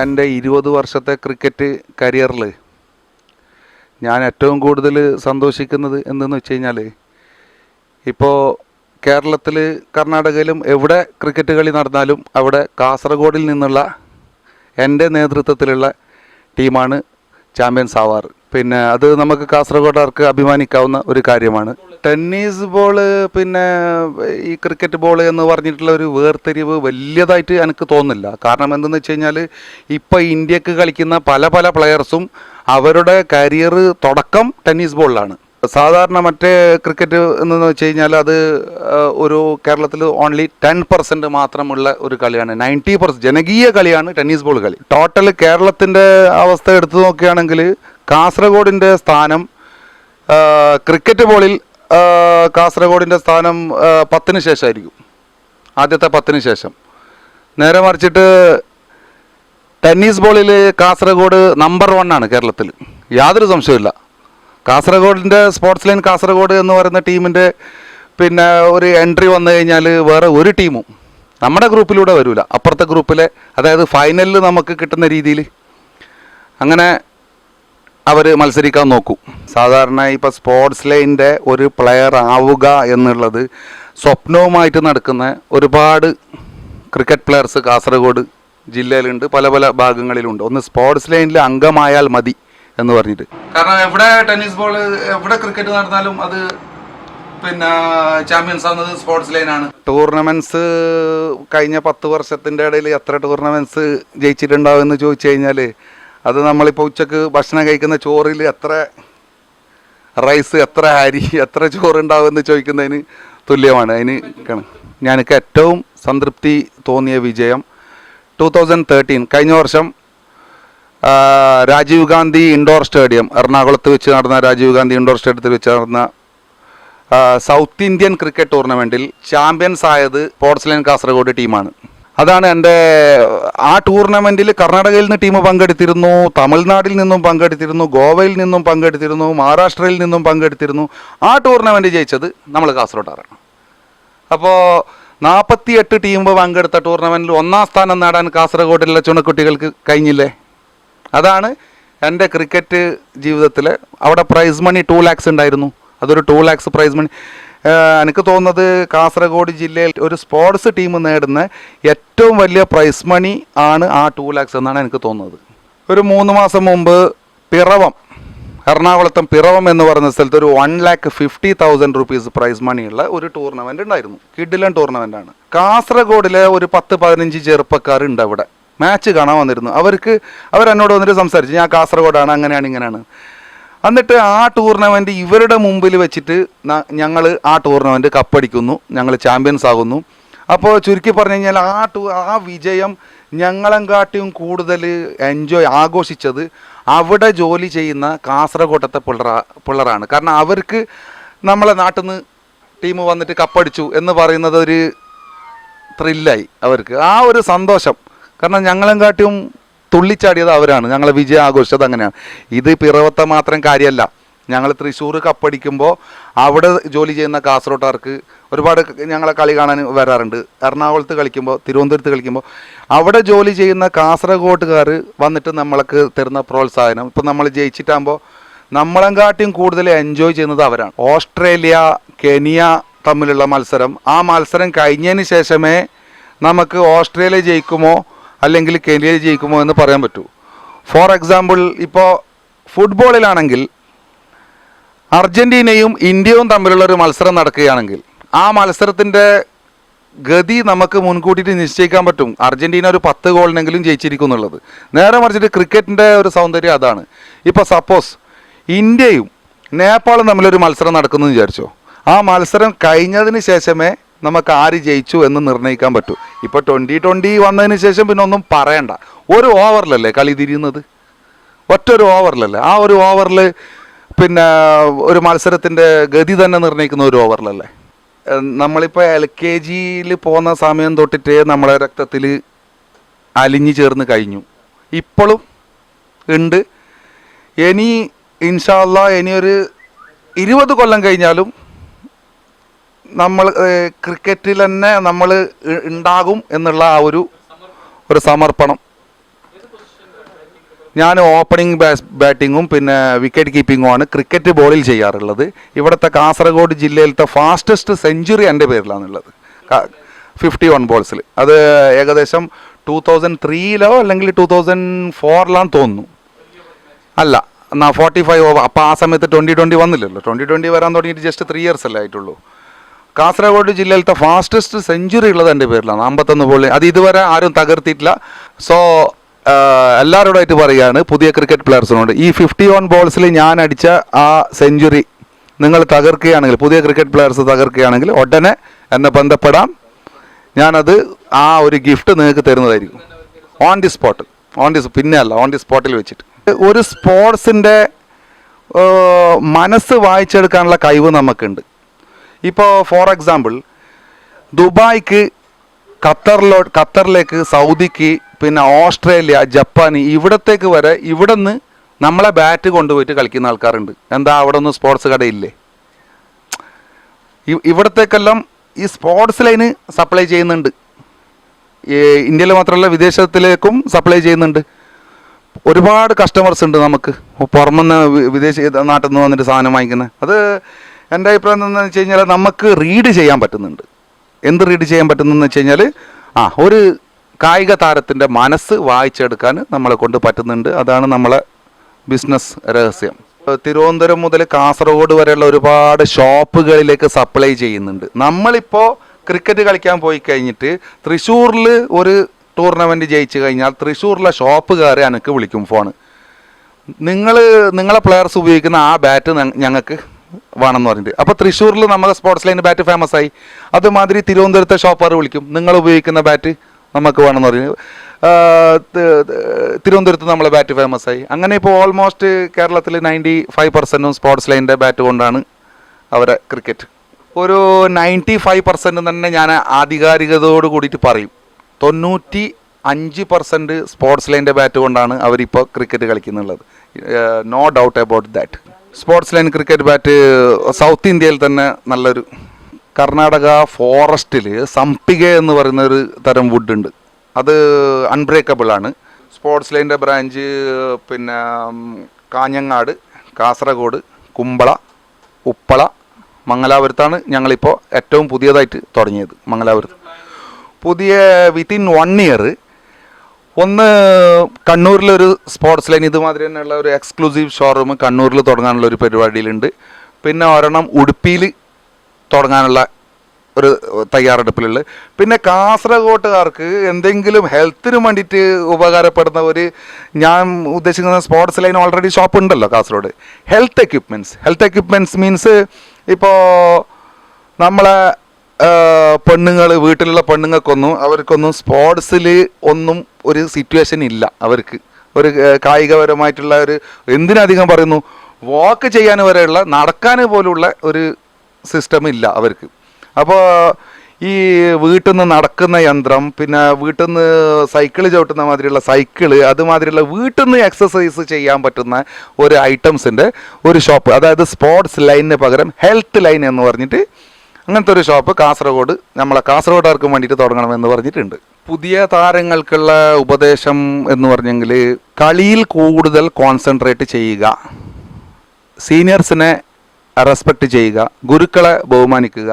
എൻ്റെ 20 വർഷത്തെ ക്രിക്കറ്റ് കരിയറിൽ ഞാൻ ഏറ്റവും കൂടുതൽ സന്തോഷിക്കുന്നത് എന്തെന്ന് വെച്ച് കഴിഞ്ഞാൽ, ഇപ്പോൾ കേരളത്തിൽ കർണാടകയിലും എവിടെ ക്രിക്കറ്റ് കളി നടന്നാലും അവിടെ കാസർഗോഡിൽ നിന്നുള്ള എൻ്റെ നേതൃത്വത്തിലുള്ള ടീമാണ് ചാമ്പ്യൻസ് ആവാറ്. പിന്നെ അത് നമുക്ക് കാസർഗോഡുകാർക്ക് അഭിമാനിക്കാവുന്ന ഒരു കാര്യമാണ്. ടെന്നീസ് ബോള് പിന്നെ ഈ ക്രിക്കറ്റ് ബോൾ എന്ന് പറഞ്ഞിട്ടുള്ള ഒരു വേർതിരിവ് വലിയതായിട്ട് എനിക്ക് തോന്നുന്നില്ല. കാരണം എന്തെന്ന് വെച്ച് കഴിഞ്ഞാൽ, ഇപ്പോൾ ഇന്ത്യക്ക് കളിക്കുന്ന പല പല പ്ലെയേഴ്സും അവരുടെ കരിയർ തുടക്കം ടെന്നീസ് ബോളിലാണ്. സാധാരണ മറ്റേ ക്രിക്കറ്റ് എന്ന് വെച്ച് കഴിഞ്ഞാൽ അത് ഒരു കേരളത്തിൽ ഓൺലി 10% മാത്രമുള്ള ഒരു കളിയാണ്. 90% ജനകീയ കളിയാണ് ടെന്നീസ് ബോൾ കളി. ടോട്ടൽ കേരളത്തിൻ്റെ അവസ്ഥ എടുത്തു നോക്കുകയാണെങ്കിൽ കാസർഗോഡിൻ്റെ സ്ഥാനം ക്രിക്കറ്റ് ബോളിൽ കാസർഗോഡിൻ്റെ സ്ഥാനം 10ന് ശേഷമായിരിക്കും, ആദ്യത്തെ 10ന് ശേഷം. നേരെ മറിച്ചിട്ട് ടെന്നീസ് ബോളിൽ കാസർഗോഡ് നമ്പർ 1 ആണ് കേരളത്തിൽ, യാതൊരു സംശയമില്ല. കാസർഗോഡിൻ്റെ സ്പോർട്സ് ലൈൻ കാസർഗോഡ് എന്ന് പറയുന്ന ടീമിൻ്റെ പിന്നെ ഒരു എൻട്രി വന്നു കഴിഞ്ഞാൽ വേറെ ഒരു ടീമും നമ്മുടെ ഗ്രൂപ്പിലൂടെ വരില്ല. അപ്പുറത്തെ ഗ്രൂപ്പിലെ, അതായത് ഫൈനലിൽ നമുക്ക് കിട്ടുന്ന രീതിയിൽ അങ്ങനെ അവർ മത്സരിക്കാൻ നോക്കും. സാധാരണ ഇപ്പോൾ സ്പോർട്സ് ലൈനിൻ്റെ ഒരു പ്ലെയർ ആവുക എന്നുള്ളത് സ്വപ്നവുമായിട്ട് നടക്കുന്ന ഒരുപാട് ക്രിക്കറ്റ് പ്ലെയേഴ്സ് കാസർഗോഡ് ജില്ലയിലുണ്ട്, പല പല ഭാഗങ്ങളിലുണ്ട്. ഒന്ന് സ്പോർട്സ് ലൈനിൽ അംഗമായാൽ മതി എന്ന് പറഞ്ഞിട്ട്. കാരണം എവിടെ ടെന്നീസ് ബോൾ എവിടെ ക്രിക്കറ്റ് നടന്നാലും അത് പിന്നെ ചാമ്പ്യൻസ് ആവുന്നത് സ്പോർട്സ് ലൈനാണ്. ടൂർണമെൻറ്റ്സ് കഴിഞ്ഞ 10 വർഷത്തിൻ്റെ ഇടയിൽ എത്ര ടൂർണമെൻറ്റ്സ് ജയിച്ചിട്ടുണ്ടാവും എന്ന് ചോദിച്ചു കഴിഞ്ഞാൽ, അത് നമ്മളിപ്പോൾ ഉച്ചക്ക് ഭക്ഷണം കഴിക്കുന്ന ചോറിൽ എത്ര റൈസ്, എത്ര അരി, എത്ര ചോറുണ്ടാവും എന്ന് ചോദിക്കുന്നതിന് തുല്യമാണ്. അതിന് എനിക്ക് ഏറ്റവും സംതൃപ്തി തോന്നിയ വിജയം 2013 കഴിഞ്ഞ വർഷം രാജീവ് ഗാന്ധി ഇൻഡോർ സ്റ്റേഡിയം, എറണാകുളത്ത് വെച്ച് നടന്ന രാജീവ് ഗാന്ധി ഇൻഡോർ സ്റ്റേഡിയത്തിൽ വെച്ച് നടന്ന സൗത്ത് ഇന്ത്യൻ ക്രിക്കറ്റ് ടൂർണമെൻറ്റിൽ ചാമ്പ്യൻസ് ആയത് സ്പോർട്സ് ലൈൻ കാസർഗോഡ് ടീമാണ്. അതാണ് എൻ്റെ ആ ടൂർണമെൻറ്റിൽ കർണാടകയിൽ നിന്ന് ടീം പങ്കെടുത്തിരുന്നു, തമിഴ്നാട്ടിൽ നിന്നും പങ്കെടുത്തിരുന്നു, ഗോവയിൽ നിന്നും പങ്കെടുത്തിരുന്നു, മഹാരാഷ്ട്രയിൽ നിന്നും പങ്കെടുത്തിരുന്നു. ആ ടൂർണമെൻറ്റ് ജയിച്ചത് നമ്മൾ കാസർഗോഡാണ്. അപ്പോൾ 48 ടീം പങ്കെടുത്ത ടൂർണമെൻറ്റിൽ 1ാം സ്ഥാനം നേടാൻ കാസർഗോഡിലുള്ള ചുണക്കുട്ടികൾക്ക് കഴിഞ്ഞില്ലേ? അതാണ് എൻ്റെ ക്രിക്കറ്റ് ജീവിതത്തിൽ. അവിടെ പ്രൈസ് മണി 2 lakhs ഉണ്ടായിരുന്നു. അതൊരു 2 lakhs പ്രൈസ് മണി. എനിക്ക് തോന്നുന്നത് കാസർഗോഡ് ജില്ലയിൽ ഒരു സ്പോർട്സ് ടീം നേടുന്ന ഏറ്റവും വലിയ പ്രൈസ് മണി ആണ് ആ 2 lakhs എന്നാണ് എനിക്ക് തോന്നുന്നത്. ഒരു 3 മാസം മുമ്പ് പിറവം, എറണാകുളത്തും പിറവം എന്ന് പറയുന്ന സ്ഥലത്ത് ഒരു 1,50,000 rupees പ്രൈസ് മണിയുള്ള ഒരു ടൂർണമെൻറ്റ് ഉണ്ടായിരുന്നു. കിഡിലൻ ടൂർണമെൻറ്റാണ്. കാസർഗോഡിലെ ഒരു 10-15 ചെറുപ്പക്കാരുണ്ട് അവിടെ മാച്ച് കാണാൻ വന്നിരുന്നു. അവരെന്നോട് വന്നിട്ട് സംസാരിച്ചു, ഞാൻ കാസർഗോഡാണ്, അങ്ങനെയാണ് ഇങ്ങനെയാണ്. എന്നിട്ട് ആ ടൂർണമെൻറ്റ് ഇവരുടെ മുമ്പിൽ വെച്ചിട്ട് ഞങ്ങൾ ആ ടൂർണമെൻറ്റ് കപ്പടിക്കുന്നു, ഞങ്ങൾ ചാമ്പ്യൻസ് ആകുന്നു. അപ്പോൾ ചുരുക്കി പറഞ്ഞു കഴിഞ്ഞാൽ ആ വിജയം ഞങ്ങളെങ്കാട്ടിയും കൂടുതൽ ആഘോഷിച്ചത് അവിടെ ജോലി ചെയ്യുന്ന കാസർഗോഡത്തെ പിള്ളേരാണ്. കാരണം അവർക്ക് നമ്മളെ നാട്ടിൽ നിന്ന് ടീം വന്നിട്ട് കപ്പടിച്ചു എന്ന് പറയുന്നത് ഒരു ത്രില്ലായി അവർക്ക്. ആ ഒരു സന്തോഷം, കാരണം ഞങ്ങളെങ്കാട്ടിയും തുള്ളിച്ചാടിയത് അവരാണ്, ഞങ്ങളെ വിജയം ആഘോഷിച്ചത് അങ്ങനെയാണ്. ഇത് പിറവത്തെ മാത്രം കാര്യമല്ല. ഞങ്ങൾ തൃശ്ശൂർ കപ്പടിക്കുമ്പോൾ അവിടെ ജോലി ചെയ്യുന്ന കാസർഗോട്ടുകാർക്ക് ഒരുപാട് ഞങ്ങളെ കളി കാണാൻ വരാറുണ്ട്. എറണാകുളത്ത് കളിക്കുമ്പോൾ, തിരുവനന്തപുരത്ത് കളിക്കുമ്പോൾ അവിടെ ജോലി ചെയ്യുന്ന കാസർഗോട്ടുകാർ വന്നിട്ട് നമ്മൾക്ക് തരുന്ന പ്രോത്സാഹനം, ഇപ്പം നമ്മൾ ജയിച്ചിട്ടാകുമ്പോൾ നമ്മളെങ്കാട്ടിയും കൂടുതൽ എൻജോയ് ചെയ്യുന്നത് അവരാണ്. ഓസ്ട്രേലിയ, കെനിയ തമ്മിലുള്ള മത്സരം, ആ മത്സരം കഴിഞ്ഞതിന് ശേഷമേ നമുക്ക് ഓസ്ട്രേലിയ ജയിക്കുമോ അല്ലെങ്കിൽ കെനിയ ജയിക്കുമോ എന്ന് പറയാൻ പറ്റൂ. ഫോർ എക്സാമ്പിൾ, ഇപ്പോൾ ഫുട്ബോളിലാണെങ്കിൽ അർജൻറ്റീനയും ഇന്ത്യയും തമ്മിലുള്ളൊരു മത്സരം നടക്കുകയാണെങ്കിൽ ആ മത്സരത്തിൻ്റെ ഗതി നമുക്ക് മുൻകൂട്ടിയിട്ട് നിശ്ചയിക്കാൻ പറ്റും. അർജൻറ്റീന ഒരു 10 ഗോളിനെങ്കിലും ജയിച്ചിരിക്കും എന്നുള്ളത്. നേരെ മറിച്ചിട്ട് ക്രിക്കറ്റിൻ്റെ ഒരു സൗന്ദര്യം അതാണ്. ഇപ്പോൾ സപ്പോസ് ഇന്ത്യയും നേപ്പാളും തമ്മിലൊരു മത്സരം നടക്കുന്നു വിചാരിച്ചോ, ആ മത്സരം കഴിഞ്ഞതിന് ശേഷമേ നമുക്ക് ആര് ജയിച്ചു എന്ന് നിർണ്ണയിക്കാൻ പറ്റൂ. ഇപ്പോൾ 2020 വന്നതിന് ശേഷം പിന്നെ ഒന്നും പറയണ്ട. ഒരു ഓവറിലല്ലേ കളി തിരിയുന്നത്, ഒറ്റൊരു ഓവറിലല്ലേ. ആ ഒരു ഓവറിൽ പിന്നെ ഒരു മത്സരത്തിൻ്റെ ഗതി തന്നെ നിർണ്ണയിക്കുന്ന ഒരു ഓവറിലല്ലേ. നമ്മളിപ്പോൾ LKG പോകുന്ന സമയം തൊട്ടിട്ട് നമ്മളെ രക്തത്തിൽ അലിഞ്ഞു ചേർന്ന് കഴിഞ്ഞു, ഇപ്പോഴും ഉണ്ട്. ഇനി ഇൻഷാ അല്ലാഹ് ഇനിയൊരു 20 കൊല്ലം കഴിഞ്ഞാലും നമ്മൾ ക്രിക്കറ്റിൽ തന്നെ നമ്മൾ ഉണ്ടാകും എന്നുള്ള ആ ഒരു സമർപ്പണം ഞാൻ ഓപ്പണിംഗ് ബാറ്റിങ്ങും പിന്നെ വിക്കറ്റ് കീപ്പിങ്ങുമാണ് ക്രിക്കറ്റ് ബോളിൽ ചെയ്യാറുള്ളത്. ഇവിടുത്തെ കാസർഗോഡ് ജില്ലയിലത്തെ ഫാസ്റ്റസ്റ്റ് സെഞ്ചുറി എൻ്റെ പേരിലാണുള്ളത് 51 ബോൾസിൽ. അത് ഏകദേശം 2003 അല്ലെങ്കിൽ 2004 തോന്നുന്നു. അല്ല 45 ഓവർ. അപ്പോൾ ആ സമയത്ത് 2020 വന്നില്ലല്ലോ. 2020 വരാൻ തുടങ്ങിയിട്ട് ജസ്റ്റ് 3 ഇയേഴ്സ് അല്ലേ ആയിട്ടുള്ളൂ. കാസർഗോഡ് ജില്ലയിലത്തെ ഫാസ്റ്റസ്റ്റ് സെഞ്ചുറി ഉള്ളത് എൻ്റെ പേരിലാണ് 51 ബോളിൽ. അത് ഇതുവരെ ആരും തകർത്തിയിട്ടില്ല. സോ എല്ലാവരോടായിട്ട് പറയുകയാണ്, പുതിയ ക്രിക്കറ്റ് പ്ലെയേഴ്സിനോട്, ഈ 51 ബോൾസിൽ ഞാൻ അടിച്ച ആ സെഞ്ചുറി നിങ്ങൾ തകർക്കുകയാണെങ്കിൽ, പുതിയ ക്രിക്കറ്റ് പ്ലെയേഴ്സ് തകർക്കുകയാണെങ്കിൽ ഉടനെ എന്നെ ബന്ധപ്പെടാം. ഞാനത് ആ ഒരു ഗിഫ്റ്റ് നിങ്ങൾക്ക് തരുന്നതായിരിക്കും. On the spot, on the സ്പോട്ടിൽ വെച്ചിട്ട്. ഒരു സ്പോർട്സിൻ്റെ മനസ്സ് വായിച്ചെടുക്കാനുള്ള കഴിവ് നമുക്കുണ്ട്. ഇപ്പോൾ ഫോർ എക്സാമ്പിൾ ദുബായ്ക്ക്, ഖത്തറിലേക്ക്, സൗദിക്ക്, പിന്നെ ഓസ്ട്രേലിയ, ജപ്പാൻ, ഇവിടത്തേക്ക് വരെ ഇവിടുന്ന് നമ്മളെ ബാറ്റ് കൊണ്ടുപോയിട്ട് കളിക്കുന്ന ആൾക്കാരുണ്ട്. എന്താ അവിടെ ഒന്നും സ്പോർട്സ് കടയില്ലേ? ഇവിടത്തേക്കെല്ലാം ഈ സ്പോർട്സ് ലൈന് സപ്ലൈ ചെയ്യുന്നുണ്ട്. ഇന്ത്യയിൽ മാത്രമല്ല വിദേശത്തിലേക്കും സപ്ലൈ ചെയ്യുന്നുണ്ട്. ഒരുപാട് കസ്റ്റമേഴ്സ് ഉണ്ട് നമുക്ക് പുറമെന്ന്, വിദേശ നാട്ടിൽ നിന്ന് വന്നിട്ട് സാധനം വാങ്ങിക്കുന്നത്. അത് എൻ്റെ അഭിപ്രായം എന്താണെന്ന് വെച്ച് കഴിഞ്ഞാൽ നമുക്ക് റീഡ് ചെയ്യാൻ പറ്റുന്നുണ്ട്. എന്ത് റീഡ് ചെയ്യാൻ പറ്റുന്നതെന്ന് വെച്ച് കഴിഞ്ഞാൽ ഒരു കായിക താരത്തിൻ്റെ മനസ്സ് വായിച്ചെടുക്കാൻ നമ്മളെ കൊണ്ട് പറ്റുന്നുണ്ട്. അതാണ് നമ്മളെ ബിസിനസ് രഹസ്യം. തിരുവനന്തപുരം മുതൽ കാസർഗോഡ് വരെയുള്ള ഒരുപാട് ഷോപ്പുകളിലേക്ക് സപ്ലൈ ചെയ്യുന്നുണ്ട്. നമ്മളിപ്പോൾ ക്രിക്കറ്റ് കളിക്കാൻ പോയി കഴിഞ്ഞിട്ട് തൃശ്ശൂരിൽ ഒരു ടൂർണമെൻറ്റ് ജയിച്ചു കഴിഞ്ഞാൽ തൃശ്ശൂരിലെ ഷോപ്പുകാരെ എനിക്ക് വിളിക്കും ഫോണ്, നിങ്ങളെ പ്ലെയേഴ്സ് ഉപയോഗിക്കുന്ന ആ ബാറ്റ് ഞങ്ങൾക്ക് വേണമെന്ന് പറഞ്ഞിട്ട്. അപ്പോൾ തൃശ്ശൂരിൽ നമ്മുടെ സ്പോർട്സ് ലൈൻ ബാറ്റ് ഫേമസ് ആയി. അതുമാതിരി തിരുവനന്തപുരത്തെ ഷോപ്പുകാർ വിളിക്കും, നിങ്ങൾ ഉപയോഗിക്കുന്ന ബാറ്റ് നമുക്ക് വേണമെന്ന് പറഞ്ഞു. തിരുവനന്തപുരത്ത് നമ്മളെ ബാറ്റ് ഫേമസ് ആയി. അങ്ങനെ ഇപ്പോൾ ഓൾമോസ്റ്റ് കേരളത്തിൽ 95% സ്പോർട്സ് ലൈനിൻ്റെ ബാറ്റ് കൊണ്ടാണ് അവരെ ക്രിക്കറ്റ്. ഒരു 95% തന്നെ ഞാൻ ആധികാരികതയോട് കൂടിയിട്ട് പറയും. 95% സ്പോർട്സ് ലൈനിൻ്റെ ബാറ്റ് കൊണ്ടാണ് അവരിപ്പോൾ ക്രിക്കറ്റ് കളിക്കുന്നുള്ളത്. No doubt about that. Sports line cricket bat south ഇന്ത്യയിൽ തന്നെ നല്ലൊരു, കർണാടക ഫോറസ്റ്റിൽ സംപിക എന്ന് പറയുന്ന ഒരു തരം വുഡ് ഉണ്ട്. അത് അൺബ്രേക്കബിൾ ആണ്. സ്പോർട്സ് ലൈനിൻ്റെ ബ്രാഞ്ച് പിന്നെ കാഞ്ഞങ്ങാട്, കാസർഗോഡ്, കുമ്പള, ഉപ്പള, മംഗലാപുരത്താണ് ഞങ്ങളിപ്പോൾ ഏറ്റവും പുതിയതായിട്ട് തുടങ്ങിയത്. മംഗലാപുരത്ത് പുതിയ വിത്തിൻ 1 ഇയർ ഒന്ന് കണ്ണൂരിലൊരു സ്പോർട്സ് ലൈൻ ഇതുമാതിരി തന്നെയുള്ള ഒരു എക്സ്ക്ലൂസീവ് ഷോറൂം കണ്ണൂരിൽ തുടങ്ങാനുള്ള ഒരു പരിപാടിയിലുണ്ട്. പിന്നെ ഒരെണ്ണം ഉടുപ്പിയിൽ തുടങ്ങാനുള്ള ഒരു തയ്യാറെടുപ്പിലുള്ളത്. പിന്നെ കാസർഗോട്ടുകാർക്ക് എന്തെങ്കിലും ഹെൽത്തിന് വേണ്ടിയിട്ട് ഉപകാരപ്പെടുന്ന ഒരു, ഞാൻ ഉദ്ദേശിക്കുന്ന സ്പോർട്സ് ലൈൻ ഓൾറെഡി ഷോപ്പ് ഉണ്ടല്ലോ കാസർഗോഡ്. ഹെൽത്ത് എക്യുപ്മെൻറ്റ്സ് മീൻസ് ഇപ്പോൾ നമ്മളെ വീട്ടിലുള്ള അവർക്കൊന്നും സ്പോർട്സിൽ ഒന്നും ഒരു സിറ്റുവേഷൻ ഇല്ല. അവർക്ക് ഒരു കായികപരമായിട്ടുള്ള ഒരു, എന്തിനധികം പറയുന്നു, വാക്ക് ചെയ്യാൻ വരെയുള്ള, നടക്കാൻ പോലുള്ള ഒരു സിസ്റ്റം ഇല്ല അവർക്ക്. അപ്പോൾ ഈ വീട്ടിൽ നിന്ന് നടക്കുന്ന യന്ത്രം, പിന്നെ വീട്ടിൽ നിന്ന് സൈക്കിള് ചവിട്ടുന്ന മാതിരിയുള്ള സൈക്കിള്, അതുമാതിരിയുള്ള വീട്ടിൽ നിന്ന് എക്സസൈസ് ചെയ്യാൻ പറ്റുന്ന ഒരു ഐറ്റംസിൻ്റെ ഒരു ഷോപ്പ്, അതായത് സ്പോർട്സ് ലൈനിന് പകരം ഹെൽത്ത് ലൈൻ എന്ന് പറഞ്ഞിട്ട് അങ്ങനത്തെ ഒരു ഷോപ്പ് നമ്മളെ കാസർഗോഡുകാർക്ക് വേണ്ടിയിട്ട് തുടങ്ങണമെന്ന് പറഞ്ഞിട്ടുണ്ട്. പുതിയ താരങ്ങൾക്കുള്ള ഉപദേശം എന്ന് പറഞ്ഞെങ്കിൽ കളിയിൽ കൂടുതൽ കോൺസെൻട്രേറ്റ് ചെയ്യുക, സീനിയേഴ്സിനെ റെസ്പെക്റ്റ് ചെയ്യുക, ഗുരുക്കളെ ബഹുമാനിക്കുക,